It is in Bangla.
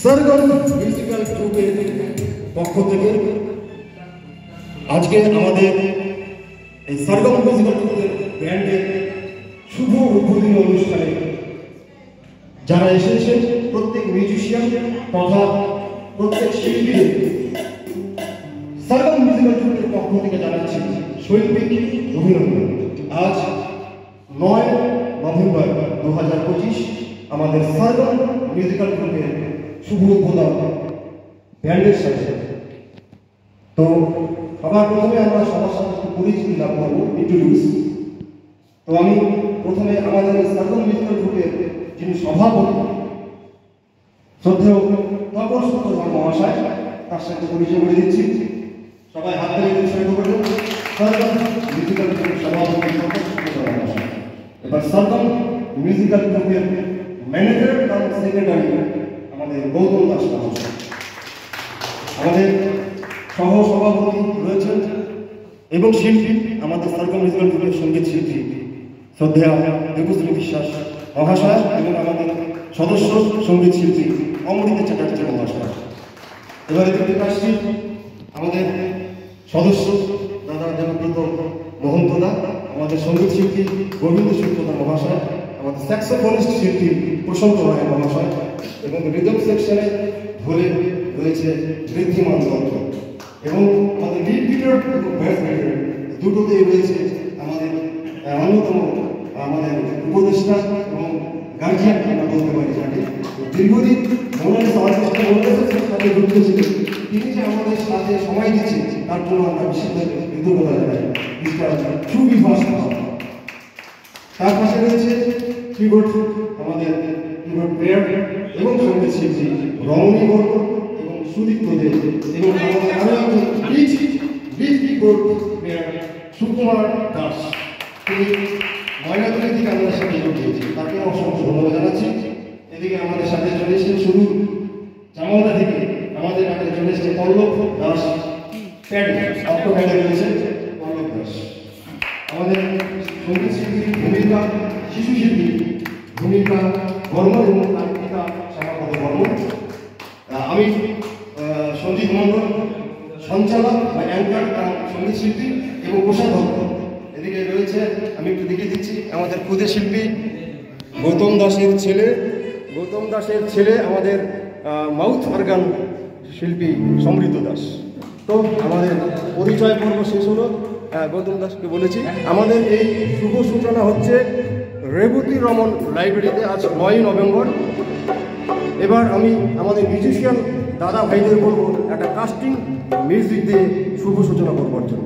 सरगम মিউজিক্যাল গ্রুপের পক্ষ থেকে আজকে আমাদের এই सरगम মিউজিক্যাল গ্রুপের ব্যান্ডের শুভ উদ্বোধনী অনুষ্ঠানে যারা এসেছেন প্রত্যেক মিউজিশিয়ান তথা প্রত্যেক শিল্পীদের सरगम মিউজিক্যাল গ্রুপের পক্ষ থেকে জানাচ্ছি শৈল্পিক অভিনন্দন। আজ 9 নভেম্বর 2025 আমাদের सरगम মিউজিক্যাল গ্রুপের শুভ উদ্বোধন ব্যান্ডের সাথে। তো সবার প্রথমে আমরা সবার সাথে পরিচিতি লাভ করবো, ইন্ট্রোডিউস। তো আমি প্রথমে আমাদের सरगम মিউজিক্যাল গ্রুপের যিনি সভাপতি শ্রদ্ধেয় তপন সুন্দর মহাশয়, তার সাথে পরিচয় করে দিচ্ছি। সবাই হাত ধরে উৎসাহিত করবেন। सरगम মিউজিক্যাল গ্রুপের সভাপতি তপন সুন্দর মহাশয়। এবার सरगम মিউজিক্যাল গ্রুপের ম্যানেজার কাম সেক্রেটারি আমাদের গৌতম দাস মহাশয়। আমাদের সহ সভাপতি রয়েছেন এবং শিল্পী আমাদের सरगम মিউজিক্যাল গ্রুপের সঙ্গীত শিল্পী শ্রদ্ধেয় দেবশ্রী বিশ্বাস মহাশয় এবং আমাদের সদস্য সঙ্গীত শিল্পী অমৃত চ্যাটার্জি মহাশয়। এবারে দেখতে পাচ্ছি আমাদের সদস্য দাদা দেবব্রত মহন্তদা, আমাদের সঙ্গীত শিল্পী গোবিন্দ সূত্রধর মহাশয়, আমাদের স্যাক্সোফোনিস্ট শিল্পী প্রশান্ত রায় মহাশয় এবং রিদম সেকশনে ধরে রয়েছে ঋদ্ধিমান দত্ত এবং আমাদের লিড গিটার এবং ব্যাস গিটার দুটোতেই রয়েছে আমাদের অন্যতম আমাদের উপদেষ্টা এবং গার্জিয়ান আমরা বলতে পারি যাকে দীর্ঘদিন মোনালিসার সাথে যুক্ত ছিলেন। তিনি যে আমাদের সাথে সময় দিচ্ছেন তার জন্য আমরা বিশেষভাবে কৃতজ্ঞতা জানাই। তার পাশে রয়েছে কিবোর্ড আমাদের কিবোর্ড প্লেয়ার এবং সঙ্গীত শিল্পী রমণী বর্গ এবং সুদীপ্ত দেব এবং আমাদের আরো একজন lead keyboard player Sukumar Das. তিনি ময়নাগুড়ি থেকে আমাদের সাথে যোগ দিয়েছে, তাকে অসংখ্য ধন্যবাদ জানাচ্ছি। এদিকে আমাদের সাথে চলে এসেছেন শুধু জামালদা থেকে আমাদের সাথে চলে এসেছে পল্লব দাস, প্যাডে রয়েছে পল্লব দাস। আমাদের সঙ্গীত শিল্পী ভূমিকা শিশু শিল্পী ভূমিকা বর্মন এবং তারিকা শ্যামাপদ বর্মন। আমি সঞ্জিত মন্ডল সঞ্চালক বা অ্যাঙ্কার সঙ্গীত শিল্পী এবং কোষাধ্যক্ষ। এদিকে রয়েছে আমি একটু দেখে দিচ্ছি আমাদের ক্ষুদে শিল্পী গৌতম দাসের ছেলে আমাদের মাউথ অর্গান শিল্পী সমৃদ্ধ দাস। তো আমাদের পরিচয় পর্ব শেষ হলো। গৌতম দাসকে বলেছি আমাদের এই শুভ সূচনা হচ্ছে রেবতী রমন লাইব্রেরিতে আজ 9 নভেম্বর। এবার আমি আমাদের মিউজিশিয়ান দাদা ভাইদের বলবো একটা কাস্টিং মিউজিক দিয়ে শুভ সূচনা করবার জন্য।